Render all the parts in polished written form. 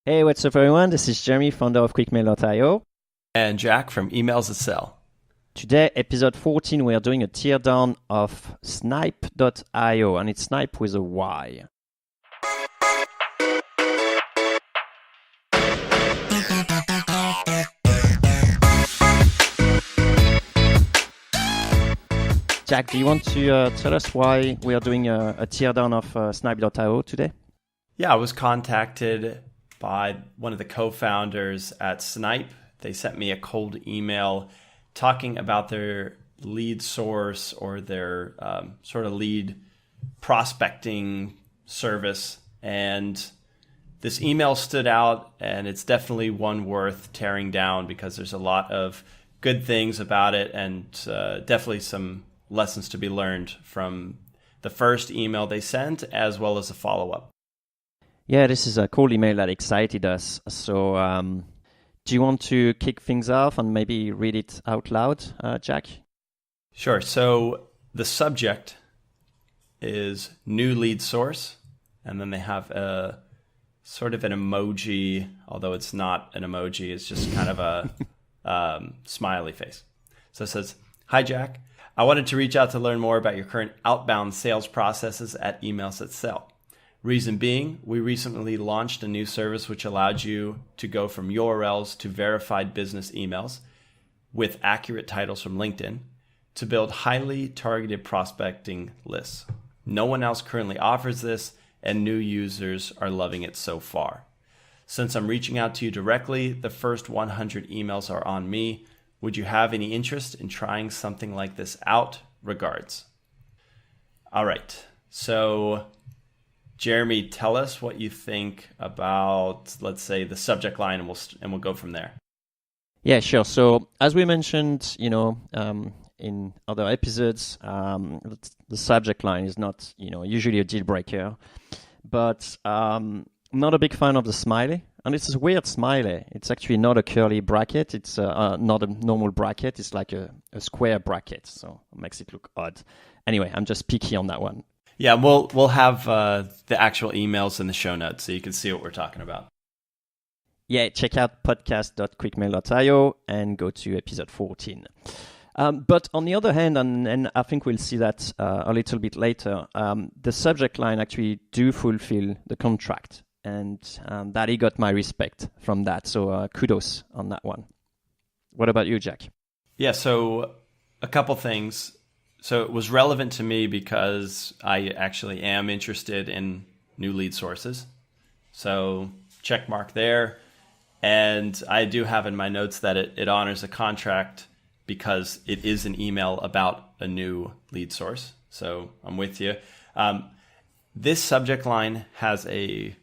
Hey, what's up, everyone? This is Jeremy, founder of QuickMail.io. And Jack from Emails That Sell. Today, episode 14, we are doing a teardown of Snipe.io, and it's Snipe with a Y. Jack, do you want to tell us why we are doing a teardown of Snipe.io today? Yeah, I was contacted by one of the co-founders at Snipe. They sent me a cold email talking about their lead source or their sort of lead prospecting service. And this email stood out, and it's definitely one worth tearing down because there's a lot of good things about it and definitely some lessons to be learned from the first email they sent as well as the follow-up. Yeah, this is a cool email that excited us. So do you want to kick things off and maybe read it out loud, Jack? Sure. So the subject is new lead source, and then they have a sort of an emoji, although it's not an emoji. It's just kind of a smiley face. So it says, "Hi, Jack. I wanted to reach out to learn more about your current outbound sales processes at Emails That Sell. Reason being, we recently launched a new service which allowed you to go from URLs to verified business emails with accurate titles from LinkedIn to build highly targeted prospecting lists. No one else currently offers this, and new users are loving it so far. Since I'm reaching out to you directly, the first 100 emails are on me. Would you have any interest in trying something like this out? Regards." All right. So Jeremy, tell us what you think about, let's say, the subject line, and we'll go from there. Yeah, sure. So as we mentioned, in other episodes, the subject line is not, usually a deal breaker. But I'm not a big fan of the smiley. And it's a weird smiley. It's actually not a curly bracket. It's not a normal bracket. It's like a square bracket. So it makes it look odd. Anyway, I'm just picky on that one. Yeah, we'll have the actual emails in the show notes so you can see what we're talking about. Yeah, check out podcast.quickmail.io and go to episode 14. But on the other hand, and I think we'll see that a little bit later, the subject line actually do fulfill the contract. And that he got my respect from that. So kudos on that one. What about you, Jack? Yeah, so a couple things. So it was relevant to me because I actually am interested in new lead sources. So check mark there. And I do have in my notes that it honors the contract because it is an email about a new lead source. So I'm with you. This subject line has a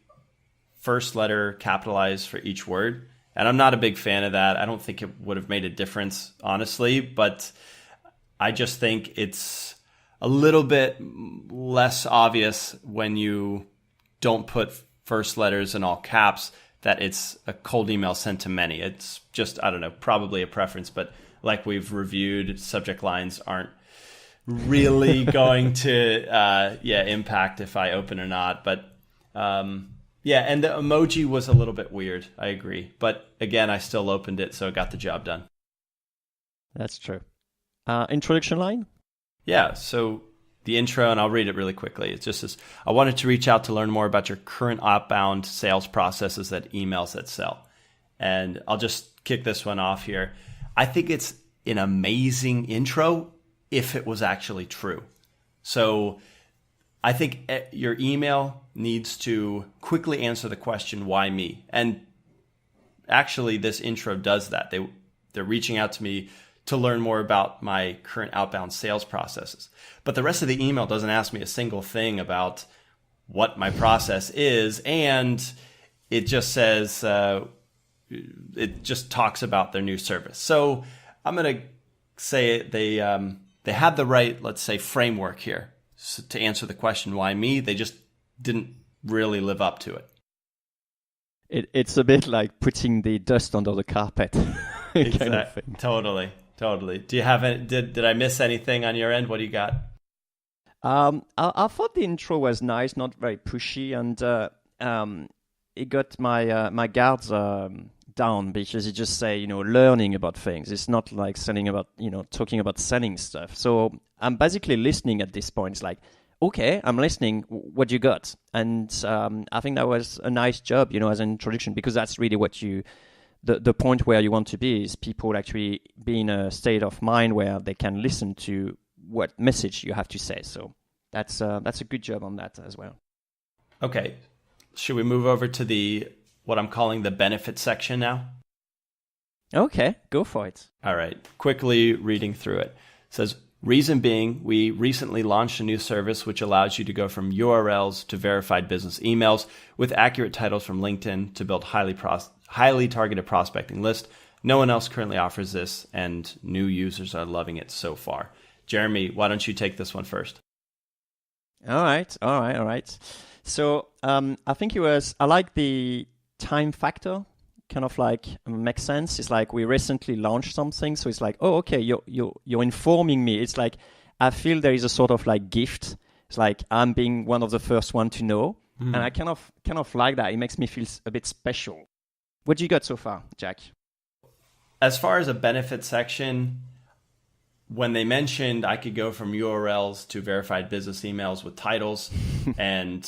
first letter capitalized for each word. And I'm not a big fan of that. I don't think it would have made a difference, honestly, but I just think it's a little bit less obvious when you don't put first letters in all caps that it's a cold email sent to many. It's just, I don't know, probably a preference, but like we've reviewed, subject lines aren't really going to impact if I open or not. But yeah, and the emoji was a little bit weird. I agree. But again, I still opened it, so it got the job done. That's true. Introduction line? Yeah, so the intro, and I'll read it really quickly. It just says, "I wanted to reach out to learn more about your current outbound sales processes at Emails That Sell." And I'll just kick this one off here. I think it's an amazing intro if it was actually true. So I think your email needs to quickly answer the question, why me? And actually, this intro does that. They're reaching out to me to learn more about my current outbound sales processes. But the rest of the email doesn't ask me a single thing about what my process is. And it just says, it just talks about their new service. So I'm going to say they had the right, let's say, framework here to answer the question, why me? They just didn't really live up to it. It's a bit like putting the dust under the carpet. Kind of thing. Totally. Do you have any, did I miss anything on your end? What do you got? I thought the intro was nice, not very pushy, and it got my guards down, because it just say, learning about things. It's not like selling about, talking about selling stuff. So I'm basically listening at this point. It's like, okay, I'm listening. What you got? And I think that was a nice job, as an introduction, because that's really what the point where you want to be, is people actually be in a state of mind where they can listen to what message you have to say. So that's a good job on that as well. Okay, should we move over to what I'm calling the benefit section now? Okay, go for it. All right, quickly reading through it. It says, reason being, we recently launched a new service which allows you to go from URLs to verified business emails with accurate titles from LinkedIn to build highly targeted prospecting list. No one else currently offers this, and new users are loving it so far. Jeremy, why don't you take this one first? All right. So I think I like the time factor, kind of like makes sense. It's like we recently launched something, so it's like, oh, okay, you're informing me. It's like I feel there is a sort of like gift. It's like I'm being one of the first one to know, and I kind of like that. It makes me feel a bit special. What do you got so far, Jack? As far as a benefit section, when they mentioned I could go from URLs to verified business emails with titles, and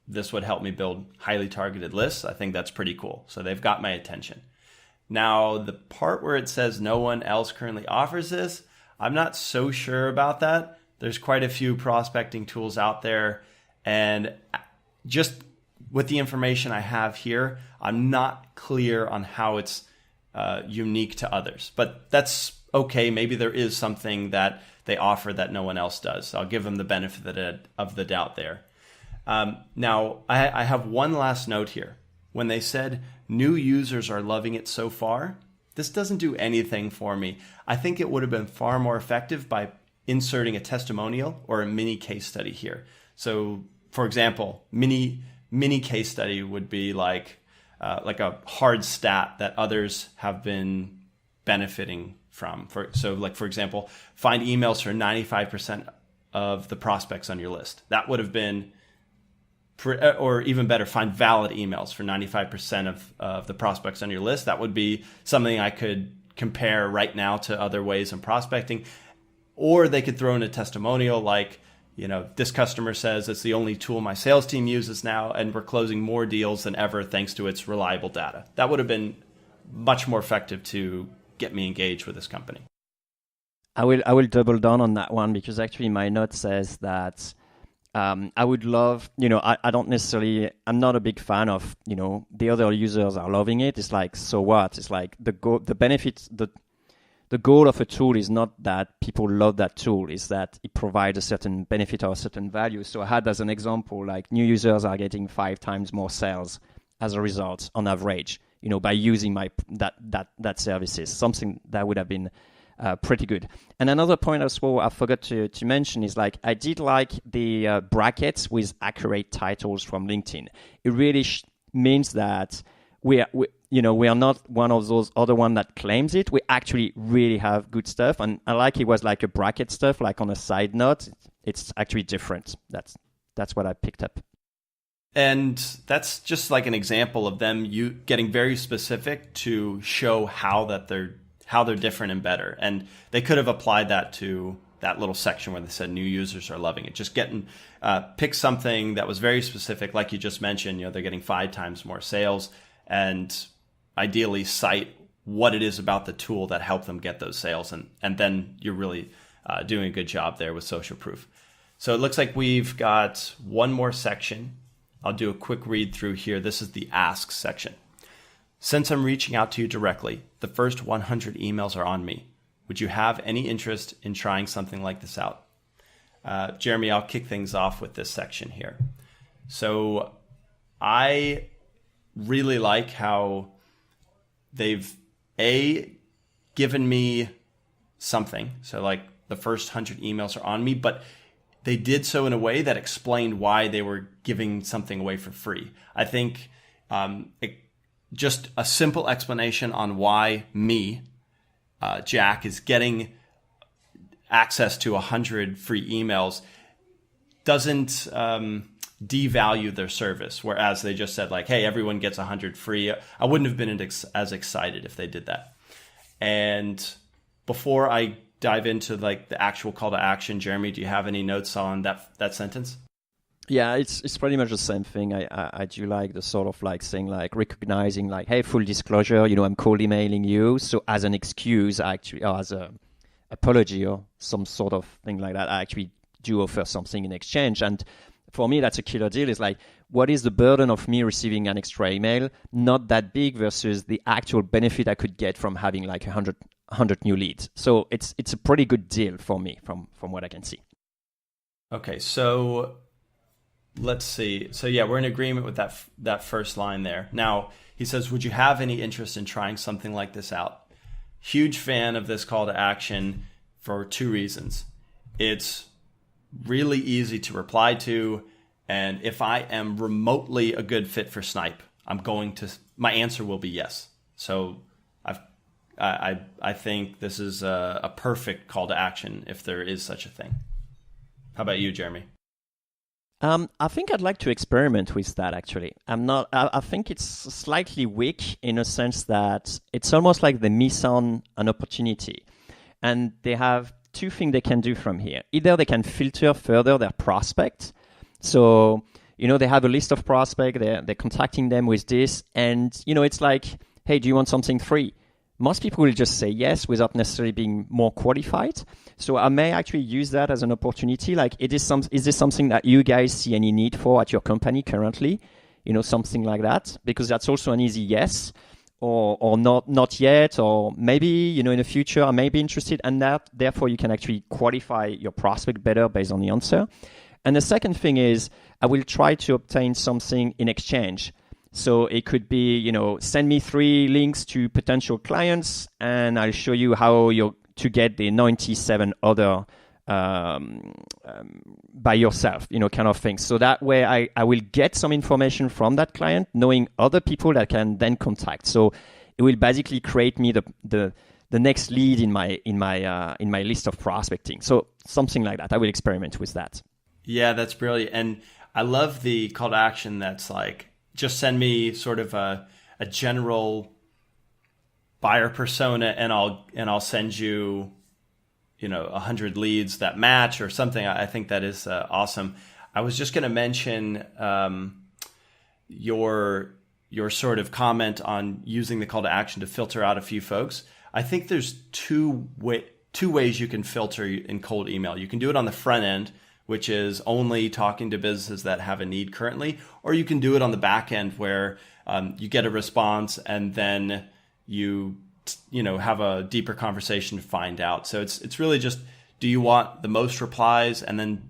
this would help me build highly targeted lists, I think that's pretty cool. So they've got my attention. Now, the part where it says no one else currently offers this, I'm not so sure about that. There's quite a few prospecting tools out there, and just with the information I have here, I'm not clear on how it's unique to others. But that's okay. Maybe there is something that they offer that no one else does. I'll give them the benefit of the doubt there. Now, I have one last note here. When they said new users are loving it so far, this doesn't do anything for me. I think it would have been far more effective by inserting a testimonial or a mini case study here. So, for example, mini case study would be like a hard stat that others have been benefiting from. For example, find emails for 95% of the prospects on your list. That would have been, or even better, find valid emails for 95% of the prospects on your list. That would be something I could compare right now to other ways of prospecting. Or they could throw in a testimonial like, this customer says it's the only tool my sales team uses now, and we're closing more deals than ever thanks to its reliable data. That would have been much more effective to get me engaged with this company. I will double down on that one, because actually my note says that I would love, I don't necessarily, I'm not a big fan of, the other users are loving it. It's like, so what? It's like the benefits, the goal of a tool is not that people love that tool, is that it provides a certain benefit or a certain value. So I had as an example, like new users are getting 5 times more sales as a result on average, by using that services, something that would have been pretty good. And another point as well I forgot to mention is like I did like the brackets with accurate titles from LinkedIn. It really means that we are not one of those other one that claims it. We actually really have good stuff, and I like it was like a bracket stuff, like on a side note. It's actually different. That's what I picked up. And that's just like an example of them getting very specific to show how they're different and better. And they could have applied that to that little section where they said new users are loving it. Just pick something that was very specific, like you just mentioned. They're getting 5 times more sales, and ideally cite what it is about the tool that helped them get those sales. And then you're really doing a good job there with social proof. So it looks like we've got one more section. I'll do a quick read through here. This is the Ask section. Since I'm reaching out to you directly, the first 100 emails are on me. Would you have any interest in trying something like this out? Jeremy, I'll kick things off with this section here. So I really like how they've given me something. So like the first 100 emails are on me, but they did so in a way that explained why they were giving something away for free. I think just a simple explanation on why me, Jack, is getting access to 100 free emails doesn't devalue their service, whereas they just said like, hey, everyone gets 100 free. I wouldn't have been as excited if they did that. And before I dive into like the actual call to action, Jeremy, do you have any notes on that sentence? Yeah, it's pretty much the same thing. I do like the sort of like saying like recognizing like, hey, full disclosure, I'm cold emailing you. So as an excuse, actually, or as a apology or some sort of thing like that, I actually do offer something in exchange. And for me, that's a killer deal. Is like, what is the burden of me receiving an extra email? Not that big versus the actual benefit I could get from having like 100 new leads. So it's a pretty good deal for me from what I can see. Okay, so let's see. So yeah, we're in agreement with that first line there. Now, he says, would you have any interest in trying something like this out? Huge fan of this call to action for two reasons. It's really easy to reply to, and if I am remotely a good fit for Snipe, my answer will be yes. So I think this is a perfect call to action if there is such a thing. How about you, Jeremy? I think I'd like to experiment with that, actually. I think it's slightly weak in a sense that it's almost like they miss on an opportunity. And they have two things they can do from here. Either they can filter further their prospects. So, they have a list of prospects, they're contacting them with this. And, it's like, hey, do you want something free? Most people will just say yes without necessarily being more qualified. So I may actually use that as an opportunity. Like, is this something that you guys see any need for at your company currently? Something like that, because that's also an easy yes or not yet, or maybe, in the future I may be interested, and that therefore you can actually qualify your prospect better based on the answer. And the second thing is I will try to obtain something in exchange. So it could be, send me 3 links to potential clients, and I'll show you how you're to get the 97 other by yourself, kind of thing. So that way I will get some information from that client, knowing other people that can then contact. So it will basically create me the next lead in my list of prospecting. So something like that. I will experiment with that. Yeah, that's brilliant. And I love the call to action that's like, just send me sort of a general buyer persona, and I'll send you 100 leads that match or something. I think that is awesome. I was just going to mention your sort of comment on using the call to action to filter out a few folks. I think there's two ways you can filter in cold email. You can do it on the front end, which is only talking to businesses that have a need currently, or you can do it on the back end where you get a response and then you have a deeper conversation to find out. So it's really just, do you want the most replies and then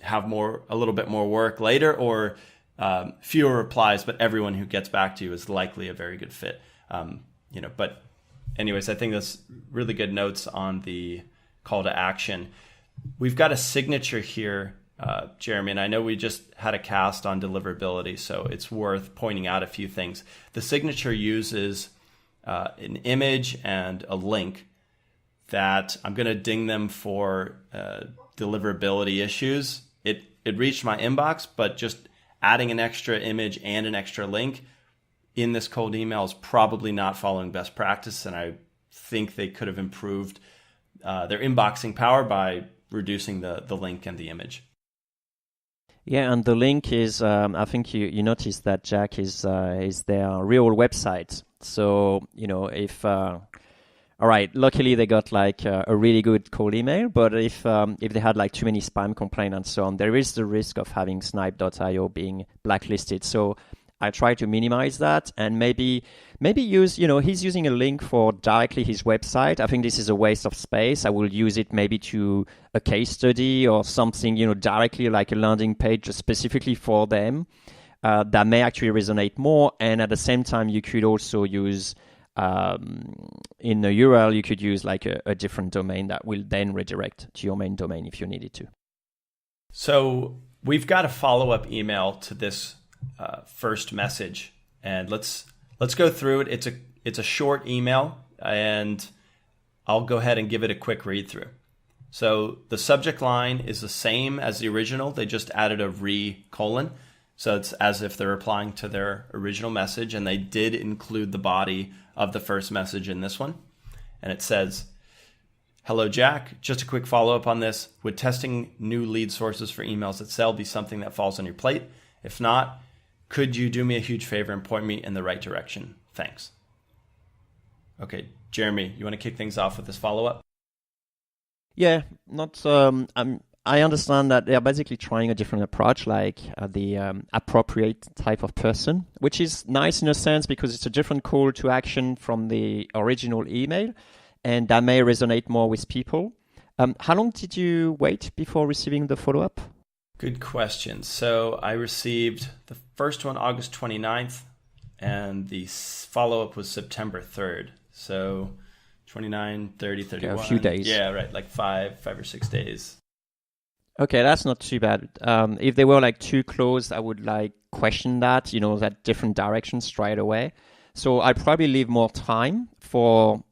have a little bit more work later, or fewer replies, but everyone who gets back to you is likely a very good fit. But anyways, I think that's really good notes on the call to action. We've got a signature here, Jeremy, and I know we just had a cast on deliverability, so it's worth pointing out a few things. The signature uses an image and a link that I'm going to ding them for deliverability issues. It reached my inbox, but just adding an extra image and an extra link in this cold email is probably not following best practice, and I think they could have improved their inboxing power by reducing the link and the image. Yeah, and the link is, I think you noticed that, Jack, is their real website. So, if, all right, luckily they got like a really good cold email, but if they had like too many spam complaints and so on, there is the risk of having Snipe.io being blacklisted. So I try to minimize that, and maybe use, he's using a link for directly his website. I think this is a waste of space. I will use it maybe to a case study or something, directly like a landing page just specifically for them. That may actually resonate more. And at the same time, you could also use, in the URL, you could use like a different domain that will then redirect to your main domain if you needed to. So we've got a follow-up email to this first message, and let's go through it. It's a short email, and I'll go ahead and give it a quick read through. So the subject line is the same as the original. They just added a colon. So it's as if they're replying to their original message, and they did include the body of the first message in this one. And it says, "Hello, Jack. Just a quick follow-up on this. Would testing new lead sources for emails that sell be something that falls on your plate? If not, could you do me a huge favor and point me in the right direction? Thanks." Okay, Jeremy, you want to kick things off with this follow-up? Yeah, not. I understand that they're basically trying a different approach, like the appropriate type of person, which is nice in a sense because it's a different call to action from the original email, and that may resonate more with people. How long did you wait before receiving the follow-up? Good question. So I received the first one August 29th, and the follow-up was September 3rd. So 29, 30, 31. Okay, a few days. Yeah, right, like five or 6 days. Okay, that's not too bad. If they were like too close, I would like question that, that different direction straight away. So I'd probably leave more time for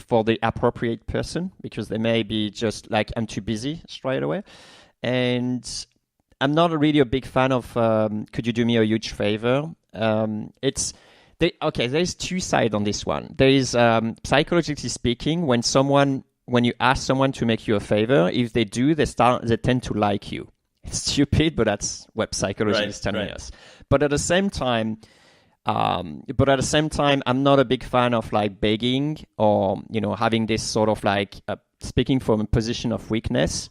the appropriate person because they may be just like, I'm too busy straight away. And I'm not really a big fan of, could you do me a huge favor? There's two sides on this one. There is, psychologically speaking, when you ask someone to make you a favor, if they do, they tend to like you. It's stupid, but that's what psychology is telling us. But at the same time, I'm not a big fan of like begging or having this sort of like speaking from a position of weakness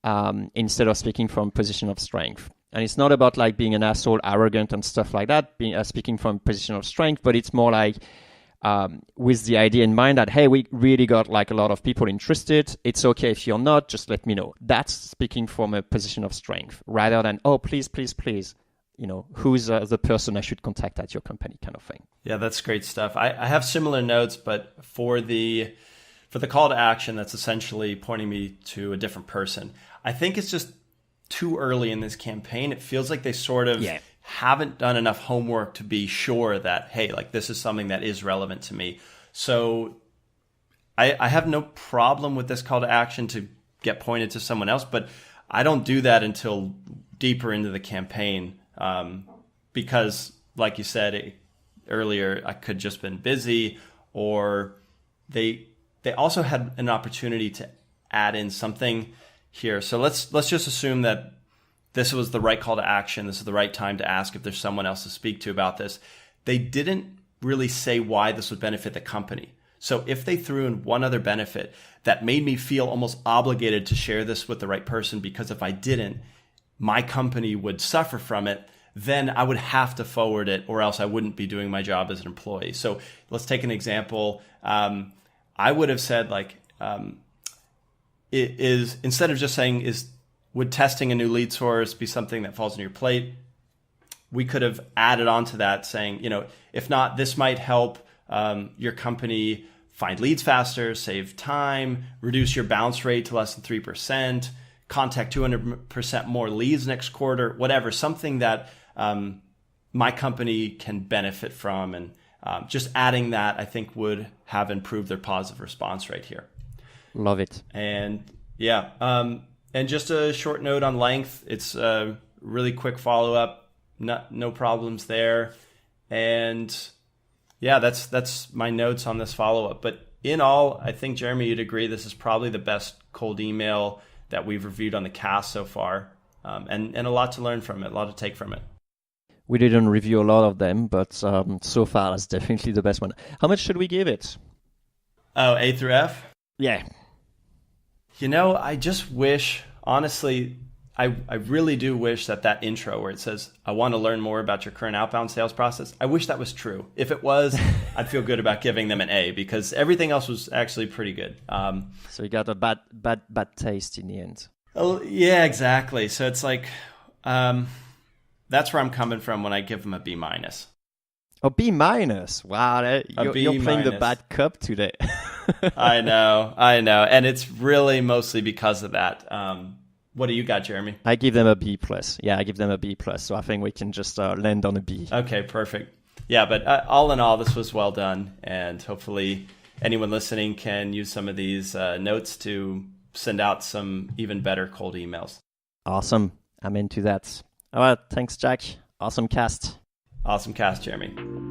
instead of speaking from a position of strength. And it's not about like being an asshole, arrogant, and stuff like that. Speaking from a position of strength, but it's more like. With the idea in mind that, hey, we really got like a lot of people interested. It's okay if you're not, just let me know. That's speaking from a position of strength rather than, oh, please, who's the person I should contact at your company kind of thing. Yeah, that's great stuff. I have similar notes, but for the call to action, that's essentially pointing me to a different person. I think it's just too early in this campaign. It feels like they sort of haven't done enough homework to be sure that, hey, like this is something that is relevant to me. So I have no problem with this call to action to get pointed to someone else, but I don't do that until deeper into the campaign because, like you said earlier, I could just been busy, or they also had an opportunity to add in something here. So let's just assume that this was the right call to action. This is the right time to ask if there's someone else to speak to about this. They didn't really say why this would benefit the company. So if they threw in one other benefit that made me feel almost obligated to share this with the right person, because if I didn't, my company would suffer from it, then I would have to forward it, or else I wouldn't be doing my job as an employee. So let's take an example. I would have said it is, instead of just saying, would testing a new lead source be something that falls on your plate? We could have added on to that saying, if not, this might help your company find leads faster, save time, reduce your bounce rate to less than 3%, contact 200% more leads next quarter, whatever, something that my company can benefit from. And just adding that, I think, would have improved their positive response rate here. Love it. And yeah, and just a short note on length. It's a really quick follow-up, no problems there. And yeah, that's my notes on this follow-up. But in all, I think, Jeremy, you'd agree this is probably the best cold email that we've reviewed on the cast so far. And a lot to learn from it, a lot to take from it. We didn't review a lot of them, but so far that's definitely the best one. How much should we give it? Oh, A through F? Yeah. I just wish, honestly, I really do wish that intro where it says, I want to learn more about your current outbound sales process, I wish that was true. If it was, I'd feel good about giving them an A, because everything else was actually pretty good. So you got a bad taste in the end. Oh, yeah, exactly. So it's like, that's where I'm coming from when I give them a B-. Oh, B-. Wow, you're playing the bad cop today. I know. And it's really mostly because of that. What do you got, Jeremy? I give them a B+. Yeah, I give them a B+. So I think we can just land on a B. Okay, perfect. Yeah, but all in all, this was well done. And hopefully anyone listening can use some of these notes to send out some even better cold emails. Awesome. I'm into that. All right. Thanks, Jack. Awesome cast. Awesome cast, Jeremy.